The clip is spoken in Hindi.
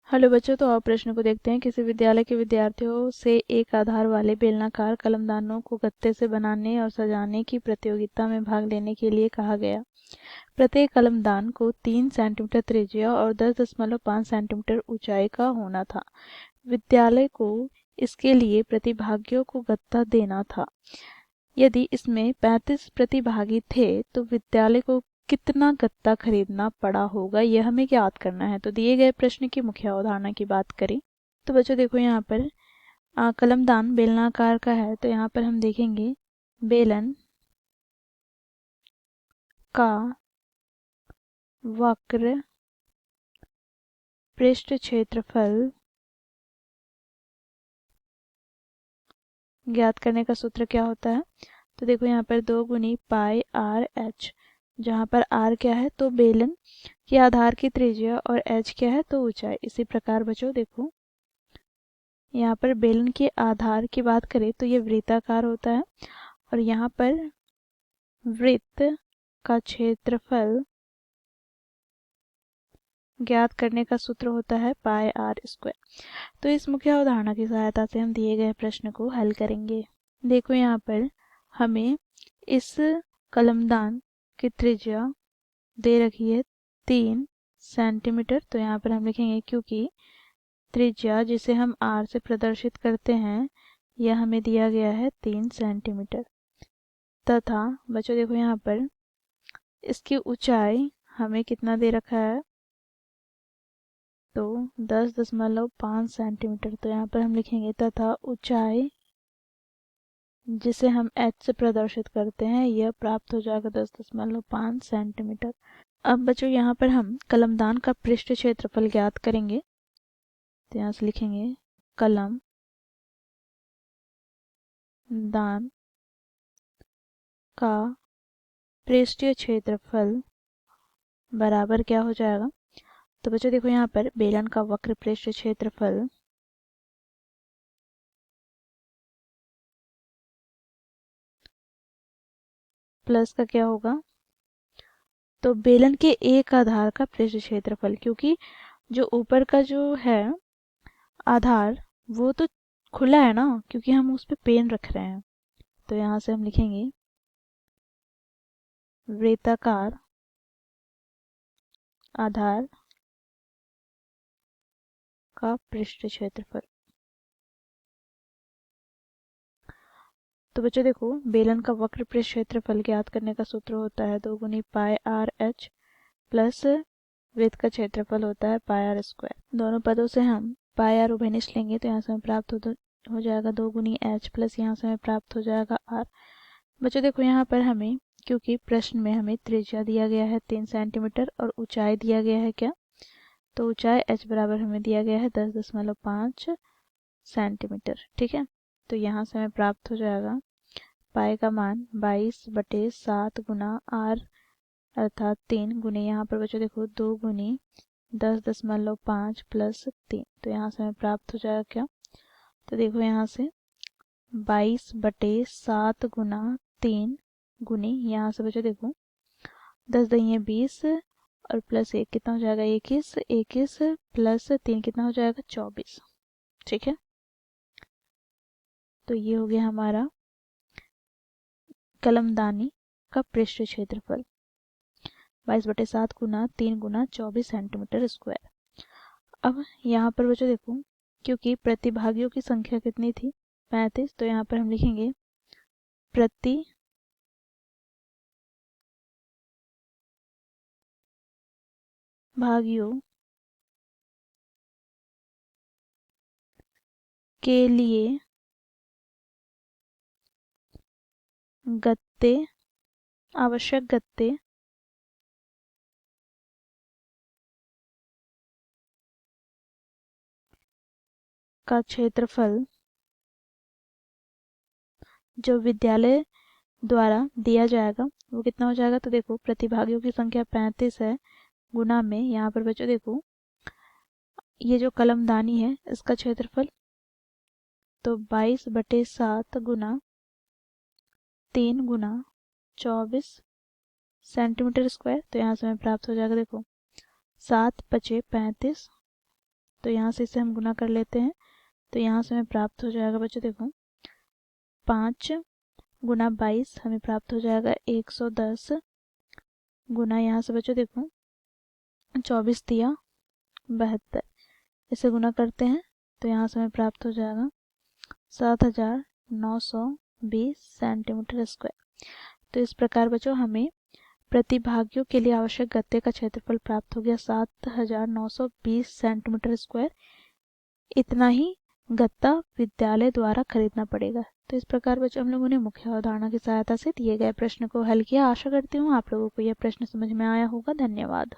हेलो बच्चों, तो आप प्रश्न को देखते हैं। किसी विद्यालय के विद्यार्थियों से एक आधार वाले बेलनाकार कलमदानों को गत्ते से बनाने और सजाने की प्रतियोगिता में भाग लेने के लिए कहा गया। प्रत्येक कलमदान को 3 सेंटीमीटर त्रिज्या और 10.5 सेंटीमीटर ऊंचाई का होना था। विद्यालय को इसके लिए प्रतिभागियों को गत्ता देना था। यदि इसमें 35 प्रतिभागी थे तो विद्यालय को कितना गत्ता खरीदना पड़ा होगा, यह हमें याद करना है। तो दिए गए प्रश्न की मुख्य अवधारणा की बात करें तो बच्चों देखो, यहाँ पर कलमदान बेलनाकार का है। तो यहाँ पर हम देखेंगे बेलन का वक्र पृष्ठ क्षेत्रफल ज्ञात करने का सूत्र क्या होता है। तो देखो यहाँ पर 2 गुनी पाई आर एच, जहाँ पर आर क्या है तो बेलन के आधार की त्रिज्या और एच क्या है तो ऊंचाई। इसी प्रकार बच्चों देखो, यहाँ पर बेलन के आधार की बात करें तो ये वृत्ताकार होता है, और यहाँ पर वृत्त का क्षेत्रफल ज्ञात करने का सूत्र होता है पाई आर स्क्वायर। तो इस मुख्य अवधारणा की सहायता से हम दिए गए प्रश्न को हल करेंगे। देखो यहाँ पर हमें इस कलमदान की त्रिज्या दे रखी है 3 सेंटीमीटर। तो यहाँ पर हम लिखेंगे क्योंकि त्रिज्या जिसे हम आर से प्रदर्शित करते हैं यह हमें दिया गया है 3 सेंटीमीटर। तथा बच्चों देखो यहाँ पर इसकी ऊंचाई हमें कितना दे रखा है तो 10.5 सेंटीमीटर। तो यहाँ पर हम लिखेंगे तथा ऊंचाई जिसे हम एच से प्रदर्शित करते हैं यह प्राप्त हो जाएगा 10.5 सेंटीमीटर। अब बच्चों यहाँ पर हम कलमदान का पृष्ठ क्षेत्रफल ज्ञात करेंगे। तो यहाँ से लिखेंगे कलम दान का पृष्ठीय क्षेत्रफल बराबर क्या हो जाएगा। तो बच्चों देखो यहाँ पर बेलन का वक्र पृष्ठ क्षेत्रफल प्लस का क्या होगा तो बेलन के एक आधार का पृष्ठ क्षेत्रफल, क्योंकि जो ऊपर का जो है आधार वो तो खुला है ना, क्योंकि हम उस पर पेन रख रहे हैं। तो यहाँ से हम लिखेंगे वृत्ताकार आधार का पृष्ठ क्षेत्रफल। तो बच्चों देखो, बेलन का वक्र पृष्ठ क्षेत्रफल ज्ञात करने का सूत्र होता है 2 गुनी पाई आर एच प्लस वृत्त का क्षेत्रफल होता है पाई आर स्क्वायर। दोनों पदों से हम पाई आर उभयनिष्ठ लेंगे तो यहाँ से हमें प्राप्त हो जाएगा 2 गुनी एच प्लस यहाँ से हमें प्राप्त हो जाएगा आर। बच्चों देखो यहाँ पर हमें, क्योंकि प्रश्न में हमें त्रिज्या दिया गया है 3 सेंटीमीटर और ऊंचाई दिया गया है क्या तो ऊंचाई h बराबर हमें दिया गया है 10.5 सेंटीमीटर। ठीक है, तो यहाँ से हमें प्राप्त हो जाएगा पाई का मान 22/7 गुना आर अर्थात 3 गुने यहाँ पर बच्चों देखो 2 गुनी 10.5 प्लस 3। तो यहाँ से हमें प्राप्त हो जाएगा क्या तो देखो यहाँ से 22/7 गुना 3 गुनी यहाँ से बच्चों देखो 10 दही 20 और प्लस 1 कितना हो जाएगा 21, 21 प्लस 3 कितना हो जाएगा 24। ठीक है, तो ये हो गया हमारा कलमदानी का पृष्ठ क्षेत्रफल 22/7 गुना 3 गुना 24 सेंटीमीटर स्क्वायर। अब यहाँ पर बच्चों देखो, क्योंकि प्रतिभागियों की संख्या कितनी थी 35, तो यहाँ पर हम लिखेंगे प्रतिभागियों के लिए गत्ते आवश्यक गत्ते का क्षेत्रफल जो विद्यालय द्वारा दिया जाएगा वो कितना हो जाएगा। तो देखो प्रतिभागियों की संख्या 35 है, गुना में यहाँ पर बच्चों देखो ये जो कलमदानी है इसका क्षेत्रफल तो 22/7 गुना 3 गुना 24 सेंटीमीटर स्क्वायर। तो यहाँ से हमें प्राप्त हो जाएगा देखो 7 × 5 = 35 तो यहाँ से इसे हम गुना कर लेते हैं। तो यहाँ से हमें प्राप्त हो जाएगा बच्चों, देखो 5 गुना 22 हमें प्राप्त हो जाएगा 110 गुना, यहाँ से बच्चों देखो 24 दिया 72, इसे गुना करते हैं तो यहाँ से हमें प्राप्त हो जाएगा 7920 सेंटीमीटर स्क्वायर। तो इस प्रकार बच्चों हमें प्रतिभागियों के लिए आवश्यक गत्ते का क्षेत्रफल प्राप्त हो गया 7920 सेंटीमीटर स्क्वायर। इतना ही गत्ता विद्यालय द्वारा खरीदना पड़ेगा। तो इस प्रकार बच्चों हम लोगों ने मुख्य अवधारणा की सहायता से दिए गए प्रश्न को हल किया। आशा करती हूँ आप लोगों को यह प्रश्न समझ में आया होगा। धन्यवाद।